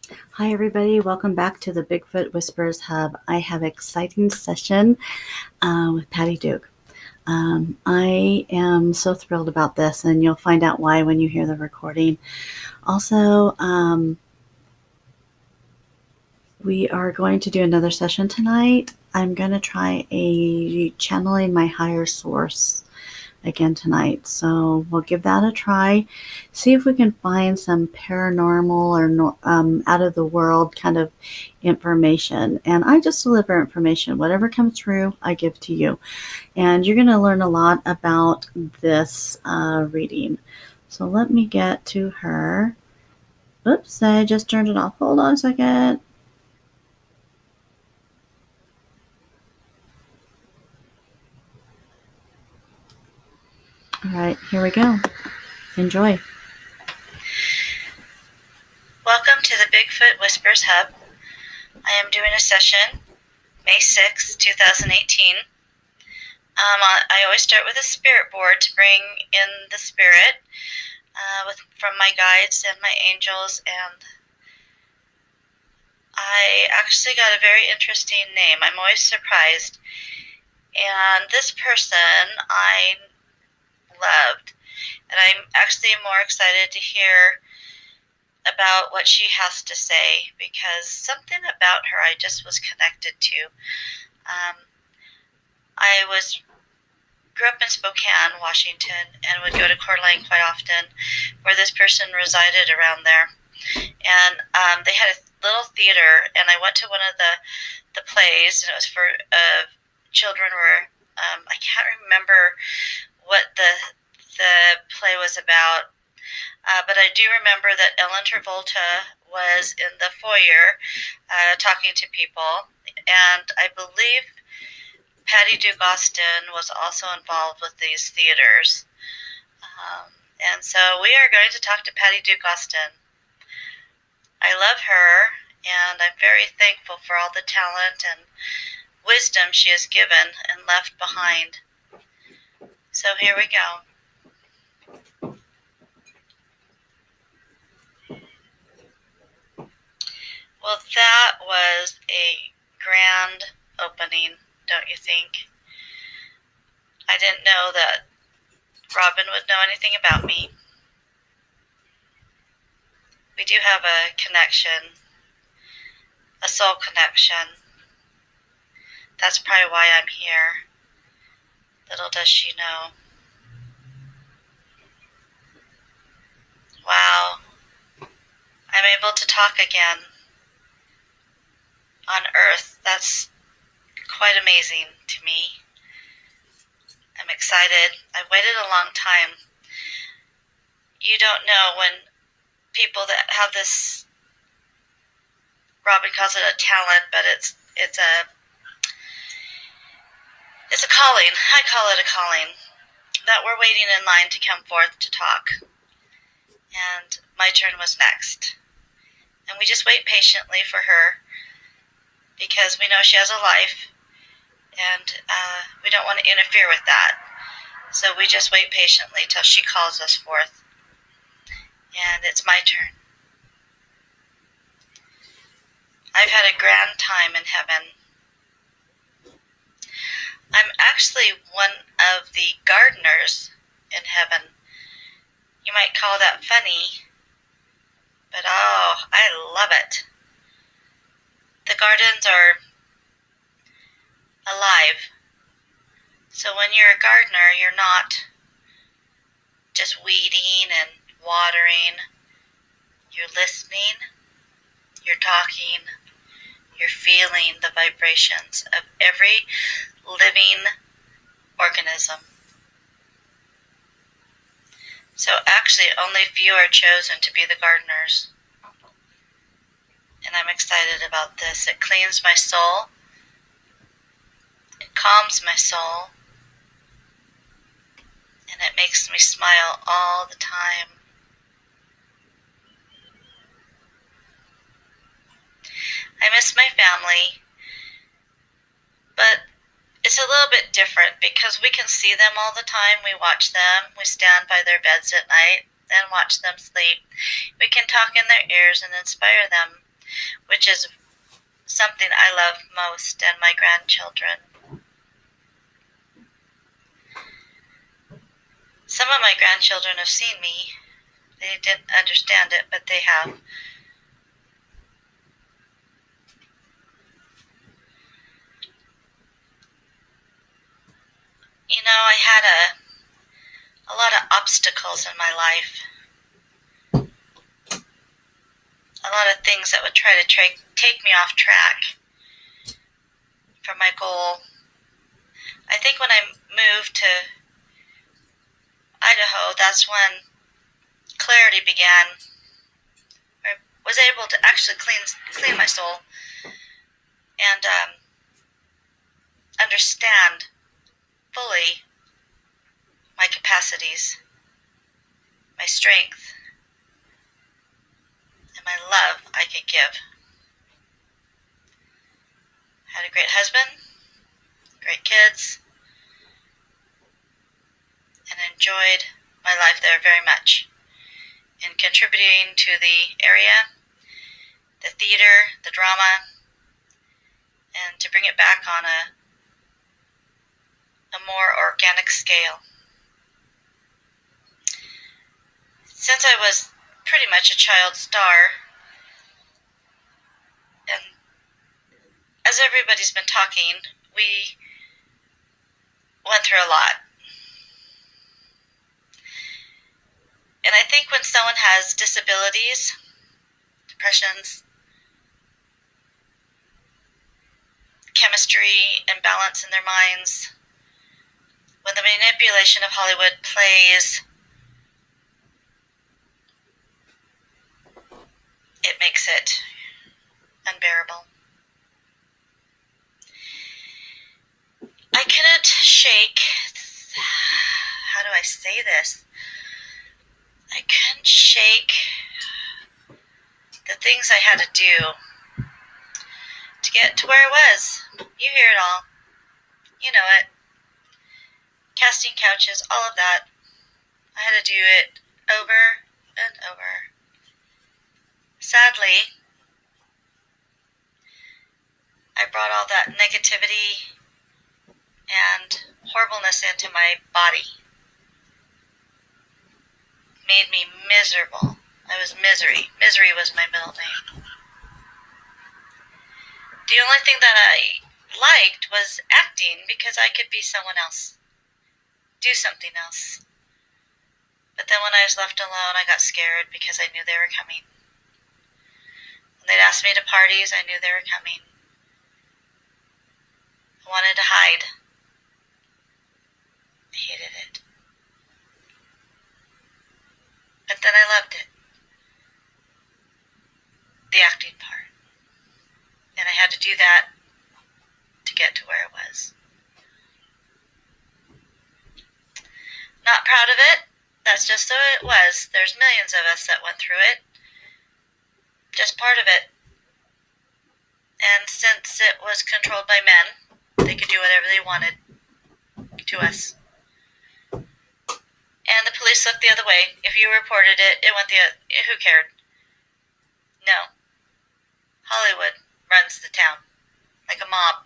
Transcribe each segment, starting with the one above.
Hi, everybody. Welcome back to the Bigfoot Whispers Hub. I have an exciting session with Patty Duke. I am so thrilled about this, and you'll find out why when you hear the recording. Also, we are going to do another session tonight. I'm going to try a channeling my higher source again tonight. So we'll give that a try. See if we can find some paranormal or out of the world kind of information. And I just deliver information. Whatever comes through, I give to you. And you're going to learn a lot about this reading. So let me get to her. Oops, I just turned it off. Hold on a second. All right, here we go. Enjoy. Welcome to the Bigfoot Whispers Hub. I am doing a session, May 6, 2018. I always start with a spirit board to bring in the spirit from my guides and my angels, and I actually got a very interesting name. I'm always surprised. And this person I loved, and I'm actually more excited to hear about what she has to say, because something about her I just was connected to. I grew up in Spokane, Washington, and would go to Coeur d'Alene quite often, where this person resided around there. And they had a little theater, and I went to one of the plays, and it was for children where I can't remember what the play was about. But I do remember that Ellen Travolta was in the foyer talking to people, and I believe Patty Duke Austin was also involved with these theaters. And so we are going to talk to Patty Duke Austin. I love her, and I'm very thankful for all the talent and wisdom she has given and left behind. So here we go. Well, that was a grand opening, don't you think? I didn't know that Robin would know anything about me. We do have a connection, a soul connection. That's probably why I'm here. Little does she know. Wow. I'm able to talk again on Earth. That's quite amazing to me. I'm excited. I've waited a long time. You don't know when people that have this, Robin calls it a talent, but it's a calling. I call it a calling, that we're waiting in line to come forth to talk. And my turn was next. And we just wait patiently for her, because we know she has a life, and we don't want to interfere with that. So we just wait patiently till she calls us forth. And it's my turn. I've had a grand time in heaven. I'm actually one of the gardeners in heaven. You might call that funny, but oh, I love it. The gardens are alive. So when you're a gardener, you're not just weeding and watering. You're listening, you're talking, you're feeling the vibrations of every living organism. So actually only few are chosen to be the gardeners. And I'm excited about this. It cleans my soul. It calms my soul. And it makes me smile all the time. I miss my family, but it's a little bit different because we can see them all the time. We watch them. We stand by their beds at night and watch them sleep. We can talk in their ears and inspire them. which is something I love most, and my grandchildren. Some of my grandchildren have seen me. They didn't understand it, but they have. You know, I had a lot of obstacles in my life. A lot of things that would try to take me off track from my goal. I think when I moved to Idaho, that's when clarity began. I was able to actually clean my soul and understand fully my capacities, my strength, and my love I could give. I had a great husband, great kids, and enjoyed my life there very much in contributing to the area, the theater, the drama, and to bring it back on a more organic scale. Since I was pretty much a child star, and as everybody's been talking, we went through a lot. And I think when someone has disabilities, depressions, chemistry imbalance in their minds, when the manipulation of Hollywood plays, it makes it unbearable. I couldn't shake, how do I say this? I couldn't shake the things I had to do to get to where I was. You hear it all. You know it. Casting couches, all of that. I had to do it over and over. Sadly, I brought all that negativity and horribleness into my body. Made me miserable. I was misery. Misery was my middle name. The only thing that I liked was acting because I could be someone else. Do something else. But then when I was left alone, I got scared because I knew they were coming. When they'd ask me to parties, I knew they were coming. I wanted to hide. I hated it. But then I loved it. The acting part. And I had to do that to get to where I was. Not proud of it. That's just the way it was. There's millions of us that went through it. Just part of it. And since it was controlled by men, they could do whatever they wanted to us. And the police looked the other way. If you reported it, it went who cared? No. Hollywood runs the town. Like a mob.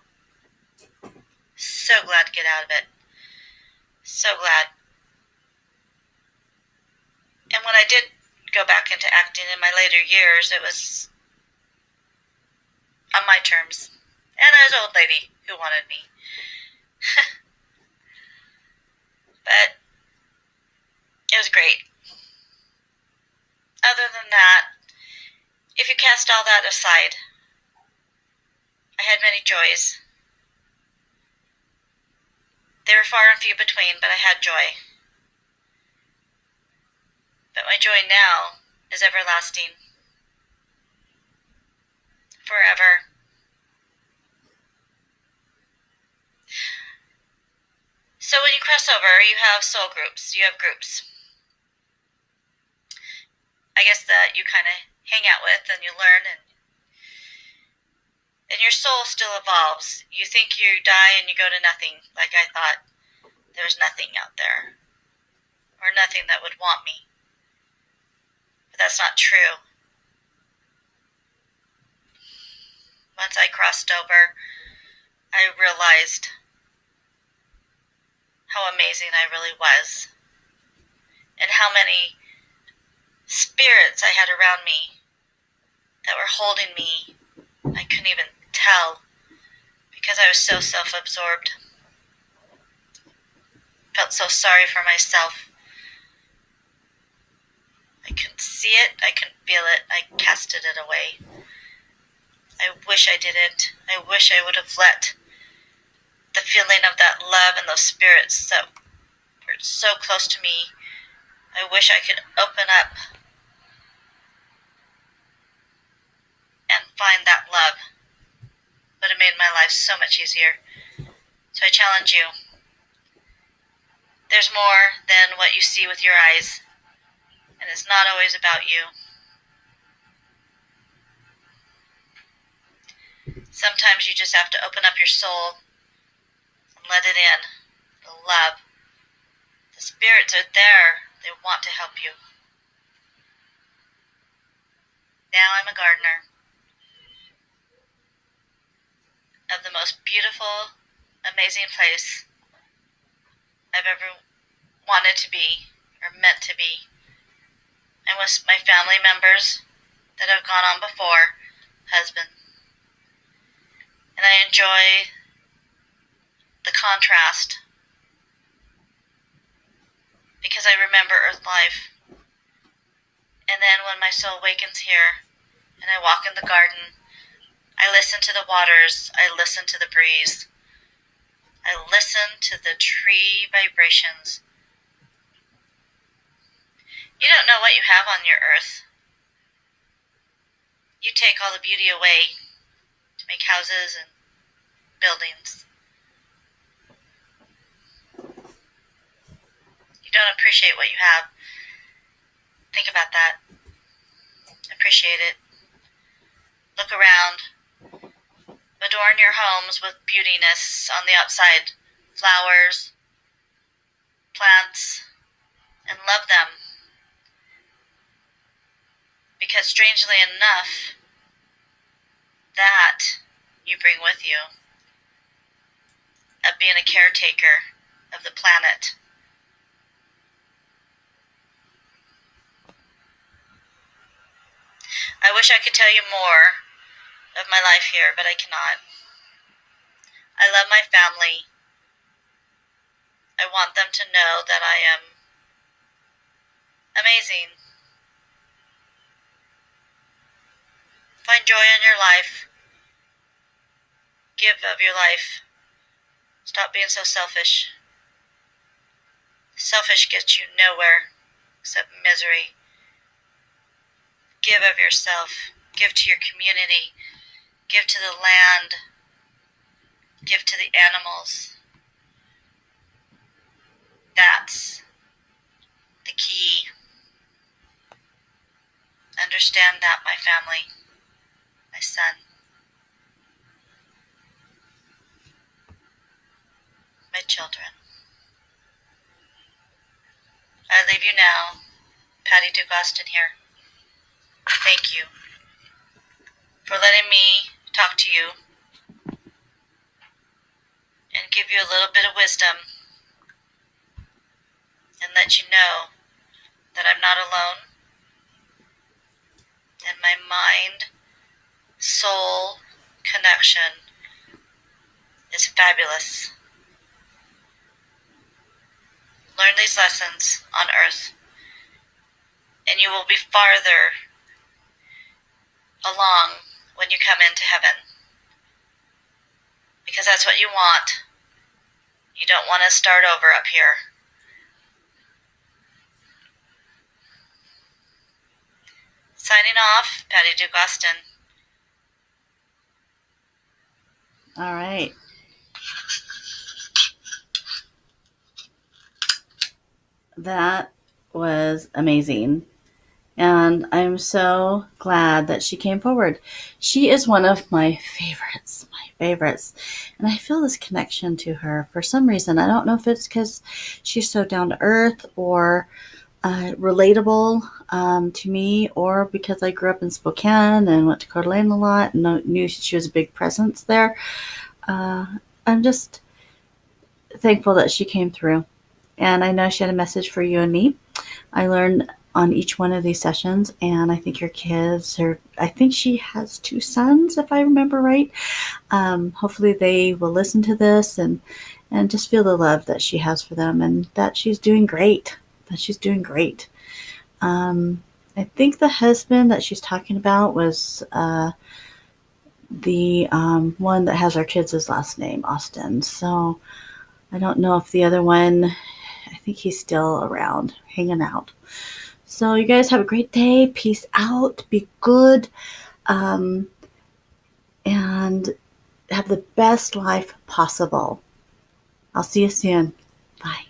So glad to get out of it. So glad. And when I did go back into acting in my later years, it was on my terms. And I was an old lady who wanted me. But it was great. Other than that, if you cast all that aside, I had many joys. They were far and few between, but I had joy. But my joy now is everlasting. Forever. So when you cross over, you have soul groups. You have groups. I guess that you kind of hang out with and you learn, and your soul still evolves. You think you die and you go to nothing, like I thought there was nothing out there, or nothing that would want me. But that's not true. crossed over, I realized how amazing I really was, and how many spirits I had around me that were holding me. I couldn't even tell because I was so self-absorbed. Felt so sorry for myself. I couldn't see it, I couldn't feel it, I casted it away. I wish I didn't. I wish I would have let the feeling of that love and those spirits that were so close to me, I wish I could open up and find that love. Would have made my life so much easier. So I challenge you. There's more than what you see with your eyes, and it's not always about you. Sometimes you just have to open up your soul and let it in. The love. The spirits are there. They want to help you. Now I'm a gardener of the most beautiful, amazing place I've ever wanted to be or meant to be. And with my family members that have gone on before, husband. And I enjoy the contrast because I remember Earth life. And then when my soul awakens here and I walk in the garden, I listen to the waters, I listen to the breeze, I listen to the tree vibrations. You don't know what you have on your earth. You take all the beauty away to make houses and buildings. You don't appreciate what you have. Think about that. Appreciate it. Look around. Adorn your homes with beautiness on the outside. Flowers, plants, and love them. Because strangely enough, that you bring with you of being a caretaker of the planet. I wish I could tell you more of my life here, but I cannot. I love my family. I want them to know that I am amazing. Find joy in your life. Give of your life. Stop being so selfish. Selfish gets you nowhere except misery. Give of yourself. Give to your community. Give to the land. Give to the animals. That's the key. Understand that, my family, my son, my children. I leave you now. Patty Duke Austin here. Thank you for letting me talk to you and give you a little bit of wisdom and let you know that I'm not alone and my mind soul connection is fabulous. Learn these lessons on earth and you will be farther along when you come into heaven, because that's what you want. You don't want to start over up here. Signing off, Patty Duke Austin. All right. That was amazing. And I'm so glad that she came forward. She is one of my favorites. And I feel this connection to her for some reason. I don't know if it's because she's so down to earth or relatable to me, or because I grew up in Spokane and went to Coeur d'Alene a lot and knew she was a big presence there. Uh, I'm just thankful that she came through. And I know she had a message for you and me. I learned on each one of these sessions, and I think your kids are, I think she has two sons, if I remember right. Hopefully, they will listen to this and just feel the love that she has for them, and that she's doing great. That she's doing great. Um, I think the husband that she's talking about was the one that has our kids' last name, Austin. So I don't know if the other one, I think he's still around, hanging out. So you guys have a great day. Peace out. Be good. Um, and have the best life possible. I'll see you soon. Bye.